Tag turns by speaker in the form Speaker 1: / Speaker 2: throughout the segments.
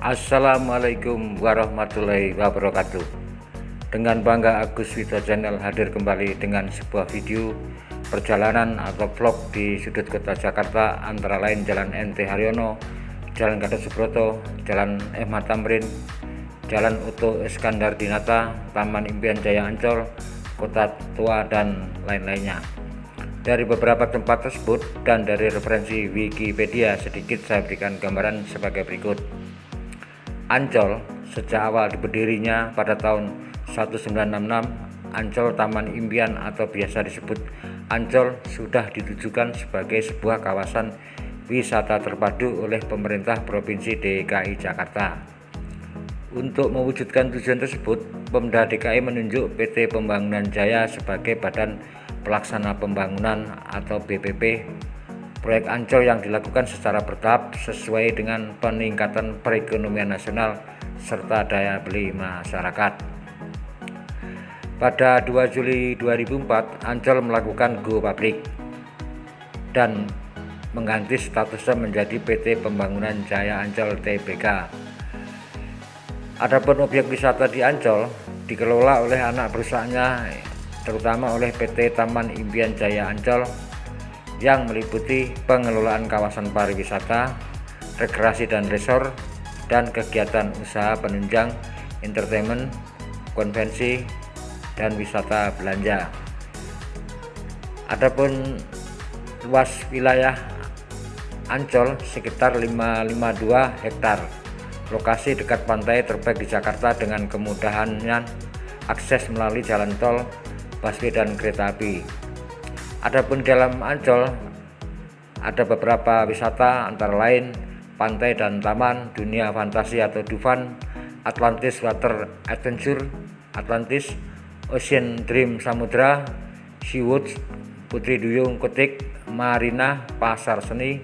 Speaker 1: Assalamualaikum warahmatullahi wabarakatuh. Dengan bangga Agus Wito Channel hadir kembali dengan sebuah video perjalanan atau vlog di sudut kota Jakarta, antara lain Jalan NT Haryono, Jalan Gatot Subroto, Jalan Ahmad Tamrin, Jalan Oto Iskandar Dinata, Taman Impian Jaya Ancol, Kota Tua, dan lain-lainnya. Dari beberapa tempat tersebut dan dari referensi Wikipedia, sedikit saya berikan gambaran sebagai berikut. Ancol sejak awal berdirinya pada tahun 1966, Ancol Taman Impian atau biasa disebut Ancol sudah ditujukan sebagai sebuah kawasan wisata terpadu oleh pemerintah Provinsi DKI Jakarta. Untuk mewujudkan tujuan tersebut, Pemda DKI menunjuk PT Pembangunan Jaya sebagai badan pelaksana pembangunan atau BPP proyek Ancol yang dilakukan secara bertahap sesuai dengan peningkatan perekonomian nasional serta daya beli masyarakat. Pada 2 Juli 2004, Ancol melakukan Go Public dan mengganti statusnya menjadi PT Pembangunan Jaya Ancol Tbk. Adapun objek wisata di Ancol dikelola oleh anak perusahaannya, terutama oleh PT Taman Impian Jaya Ancol, yang meliputi pengelolaan kawasan pariwisata, rekreasi dan resor, dan kegiatan usaha penunjang, entertainment, konvensi, dan wisata belanja. Adapun luas wilayah Ancol sekitar 552 hektar. Lokasi dekat pantai terbaik di Jakarta dengan kemudahannya akses melalui jalan tol, busway, dan kereta api. Adapun dalam Ancol ada beberapa wisata, antara lain pantai dan taman, dunia fantasi atau Dufan, Atlantis Water Adventure, Atlantis, Ocean Dream Samudra, Seawoods, Putri Duyung Kutik, Marina, Pasar Seni,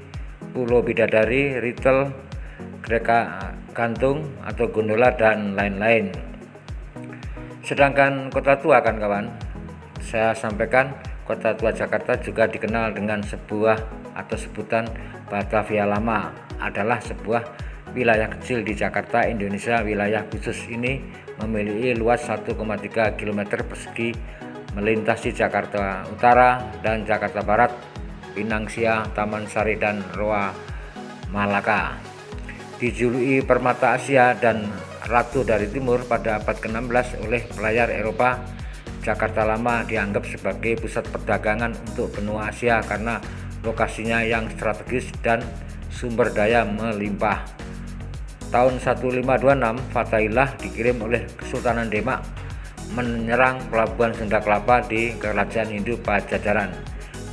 Speaker 1: Pulau Bidadari, Retail, Kereta Gantung atau Gondola, dan lain-lain. Sedangkan Kota Tua, kawan-kawan, saya sampaikan Kota Tua Jakarta juga dikenal dengan sebuah atau sebutan Batavia Lama, adalah sebuah wilayah kecil di Jakarta, Indonesia. Wilayah khusus ini memiliki luas 1,3 km persegi, melintasi Jakarta Utara dan Jakarta Barat, Pinang Sia, Taman Sari, dan Roa Malaka. Dijuluki Permata Asia dan Ratu dari Timur pada abad ke-16 oleh pelayar Eropa, Jakarta Lama dianggap sebagai pusat perdagangan untuk benua Asia karena lokasinya yang strategis dan sumber daya melimpah. Tahun 1526, Fathaillah dikirim oleh Kesultanan Demak menyerang pelabuhan Sunda Kelapa di Kerajaan Hindu Pajajaran,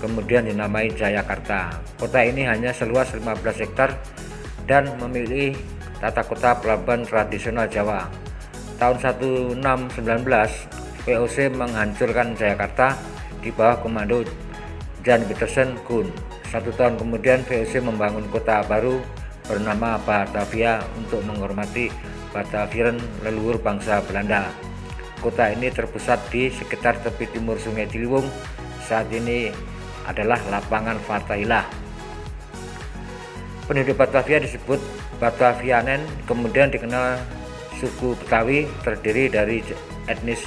Speaker 1: kemudian dinamai Jayakarta. Kota ini hanya seluas 15 hektar dan memiliki tata kota pelabuhan tradisional Jawa. Tahun 1619, VOC menghancurkan Jayakarta di bawah komando Jan Pietersen Koen. 1 tahun kemudian VOC membangun kota baru bernama Batavia untuk menghormati Batavieren, leluhur bangsa Belanda. Kota ini terpusat di sekitar tepi timur Sungai Ciliwung. Saat ini adalah lapangan Fathaillah. Penduduk Batavia disebut Batavianen. Kemudian dikenal suku Betawi, terdiri dari etnis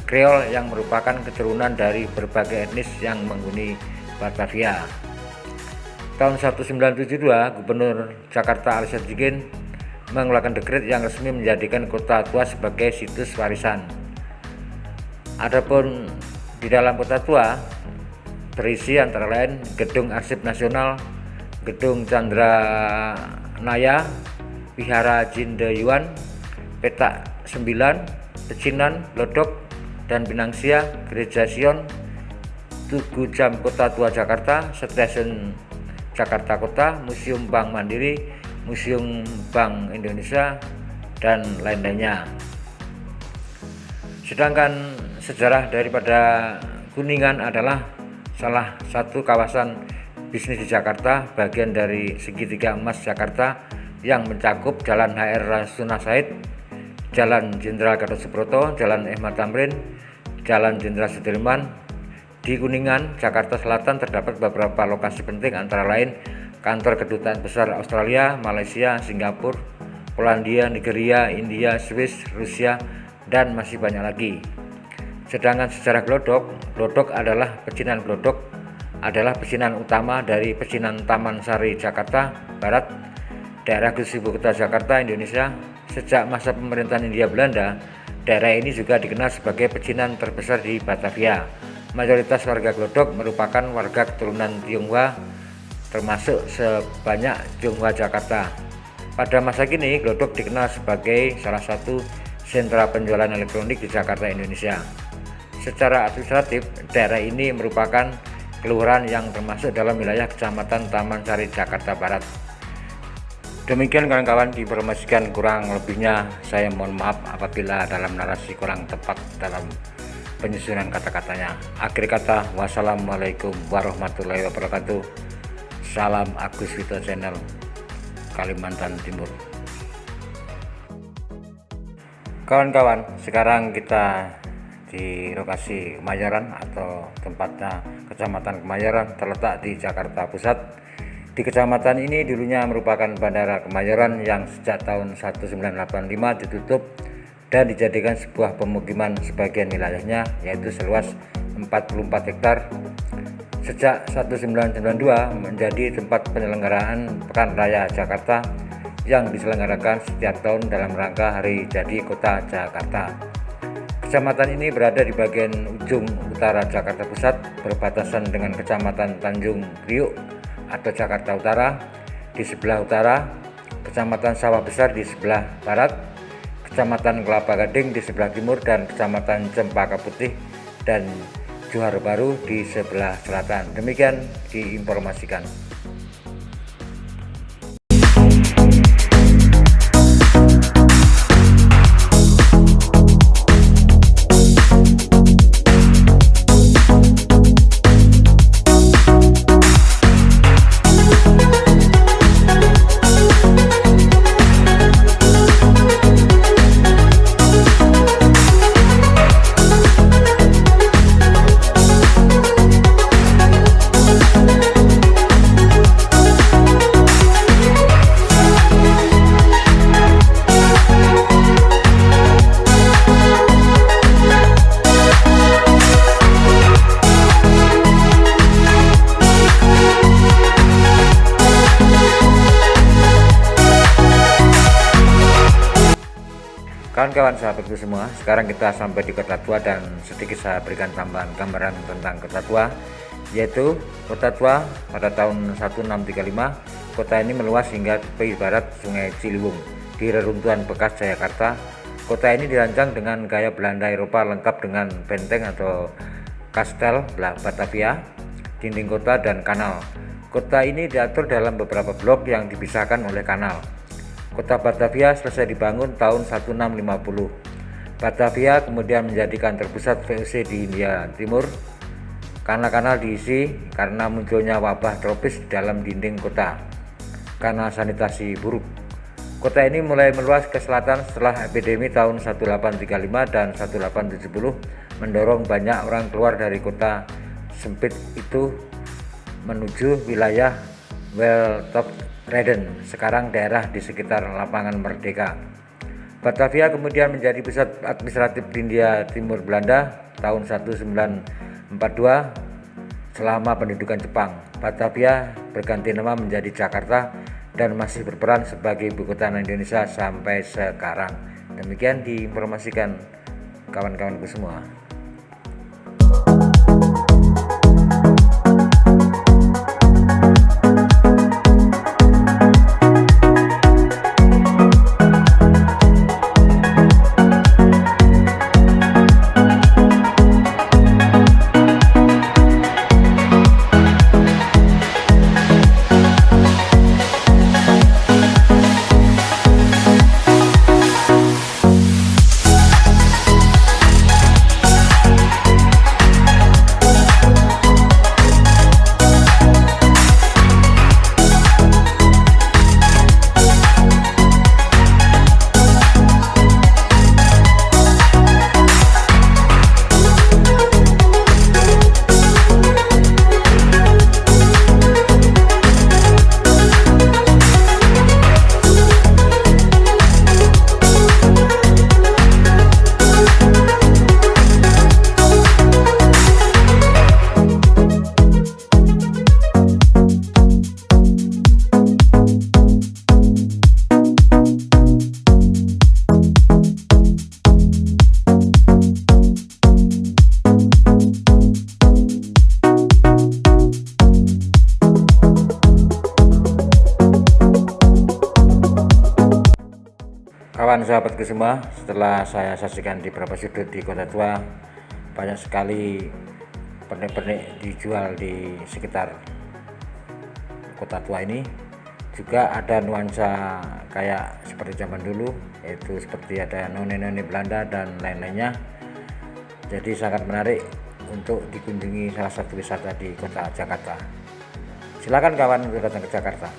Speaker 1: Kreol yang merupakan keturunan dari berbagai etnis yang menghuni Batavia. Tahun 1972, Gubernur Jakarta Ali Sadikin mengeluarkan dekret yang resmi menjadikan Kota Tua sebagai situs warisan. Adapun di dalam Kota Tua berisi antara lain Gedung Arsip Nasional, Gedung Chandra Naya, Wihara Jindayuan, Petak 9, Pecinan, Lodok, dan Pinang Sia, Gereja Sion, Tugu Jam Kota Tua Jakarta, Stasiun Jakarta Kota, Museum Bank Mandiri, Museum Bank Indonesia, dan lain-lainnya. Sedangkan sejarah daripada Kuningan adalah salah satu kawasan bisnis di Jakarta, bagian dari segitiga emas Jakarta yang mencakup Jalan HR Rasuna Said, Jalan Jenderal Gatot Subroto, Jalan Ahmad Tamrin, Jalan Jenderal Sudirman. Di Kuningan, Jakarta Selatan terdapat beberapa lokasi penting, antara lain kantor kedutaan besar Australia, Malaysia, Singapura, Polandia, Nigeria, India, Swiss, Rusia, dan masih banyak lagi. Sedangkan sejarah glodok adalah pecinan utama dari pecinan Taman Sari, Jakarta Barat, daerah khusus ibu kota Jakarta, Indonesia. Sejak masa pemerintahan Hindia Belanda, daerah ini juga dikenal sebagai pecinan terbesar di Batavia. Mayoritas warga glodok merupakan warga keturunan Tionghoa, termasuk sebanyak Tionghoa Jakarta. Pada masa kini, glodok dikenal sebagai salah satu sentra penjualan elektronik di Jakarta, Indonesia. Secara administratif, daerah ini merupakan kelurahan yang termasuk dalam wilayah Kecamatan Taman Sari, Jakarta Barat. Demikian kawan-kawan diinformasikan, kurang lebihnya saya mohon maaf apabila dalam narasi kurang tepat dalam penyusunan kata-katanya. Akhir kata, wassalamualaikum warahmatullahi wabarakatuh. Salam Agus Vito Channel, Kalimantan Timur. Kawan-kawan, sekarang kita di lokasi Kemayoran atau tempatnya Kecamatan Kemayoran, terletak di Jakarta Pusat. Di kecamatan ini dulunya merupakan Bandara Kemayoran yang sejak tahun 1985 ditutup dan dijadikan sebuah pemukiman sebagian wilayahnya, yaitu seluas 44 hektar. Sejak 1992 menjadi tempat penyelenggaraan Pekan Raya Jakarta yang diselenggarakan setiap tahun dalam rangka Hari Jadi Kota Jakarta. Kecamatan ini berada di bagian ujung utara Jakarta Pusat, berbatasan dengan Kecamatan Tanjung Priuk atau Jakarta Utara di sebelah utara, Kecamatan Sawah Besar di sebelah barat, Kecamatan Kelapa Gading di sebelah timur, dan Kecamatan Cempaka Putih dan Johar Baru di sebelah selatan. Demikian diinformasikan. Kawan-kawan sahabatku semua, sekarang kita sampai di Kota Tua dan sedikit saya berikan tambahan gambaran tentang Kota Tua, yaitu Kota Tua pada tahun 1635, kota ini meluas hingga tepi barat Sungai Ciliwung di reruntuhan bekas Jayakarta. Kota ini dirancang dengan gaya Belanda Eropa, lengkap dengan benteng atau kastel Batavia, dinding kota, dan kanal. Kota ini diatur dalam beberapa blok yang dipisahkan oleh kanal. Kota Batavia selesai dibangun tahun 1650. Batavia kemudian menjadikan terpusat VOC di Hindia Timur. Kanal-kanal diisi karena munculnya wabah tropis di dalam dinding kota karena sanitasi buruk. Kota ini mulai meluas ke selatan setelah epidemi tahun 1835 dan 1870 mendorong banyak orang keluar dari kota sempit itu menuju wilayah Weltovreden, sekarang daerah di sekitar Lapangan Merdeka. Batavia kemudian menjadi pusat administratif Hindia Timur Belanda tahun 1942 selama pendudukan Jepang. Batavia berganti nama menjadi Jakarta dan masih berperan sebagai ibu kota Indonesia sampai sekarang. Demikian diinformasikan kawan-kawanku semua. Kawan sahabatku semua, setelah saya saksikan di beberapa sudut di Kota Tua, banyak sekali pernik-pernik dijual di sekitar Kota Tua ini. Juga ada nuansa kayak seperti zaman dulu, yaitu seperti ada noni-noni Belanda dan lain-lainnya. Jadi sangat menarik untuk dikunjungi salah satu wisata di Kota Jakarta. Silakan kawan untuk datang ke Jakarta.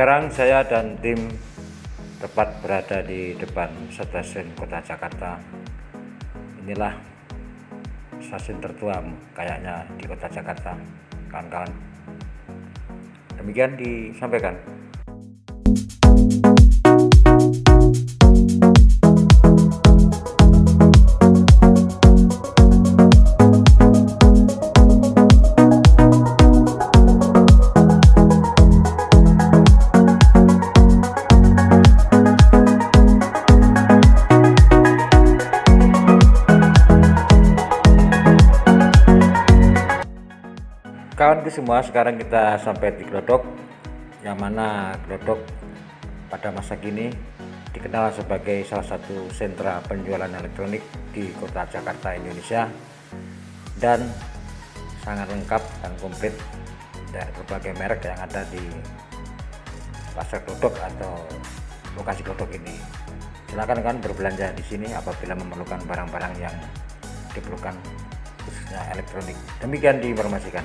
Speaker 1: Sekarang saya dan tim tepat berada di depan stasiun Kota Jakarta. Inilah stasiun tertua kayaknya di Kota Jakarta, kawan-kawan. Demikian disampaikan. Kawanku semua, sekarang kita sampai di Glodok, yang mana Glodok pada masa kini dikenal sebagai salah satu sentra penjualan elektronik di Kota Jakarta, Indonesia, dan sangat lengkap dan komplit dari berbagai merek yang ada di pasar Glodok atau lokasi Glodok ini. Silakan kan berbelanja di sini apabila memerlukan barang-barang yang diperlukan khususnya elektronik. Demikian diinformasikan.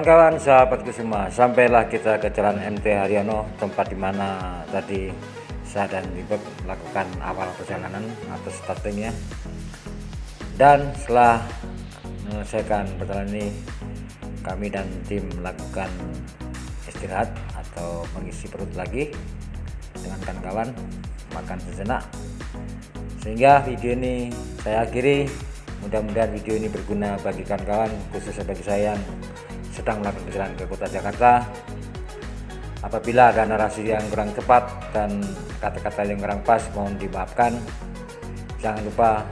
Speaker 1: kawan-kawan, sahabatku semua, sampailah kita ke Jalan MT Haryono, tempat dimana tadi saya dan Ibu melakukan awal perjalanan atau startingnya. Dan setelah menyelesaikan perjalanan ini, kami dan tim melakukan istirahat atau mengisi perut lagi dengan kawan-kawan, makan sejenak. Sehingga video ini saya akhiri. Mudah-mudahan video ini berguna bagi kawan-kawan, khususnya bagi saya yang sedang melakukan perjalanan ke kota Jakarta. Apabila ada narasi yang kurang tepat dan kata-kata yang kurang pas, mohon dimaafkan. Jangan lupa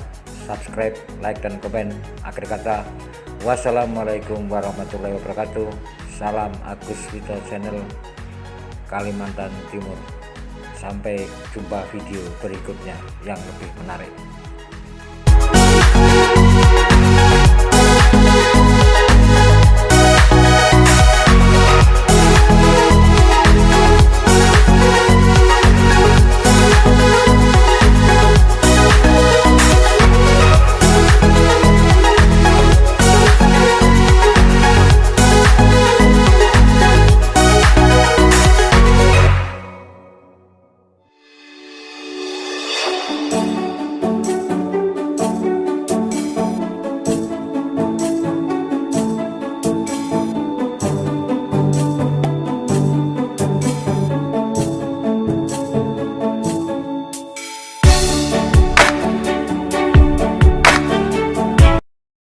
Speaker 1: subscribe, like, dan komen. Akhir kata, wassalamualaikum warahmatullahi wabarakatuh. Salam Agus Wito Channel, Kalimantan Timur. Sampai jumpa video berikutnya yang lebih menarik.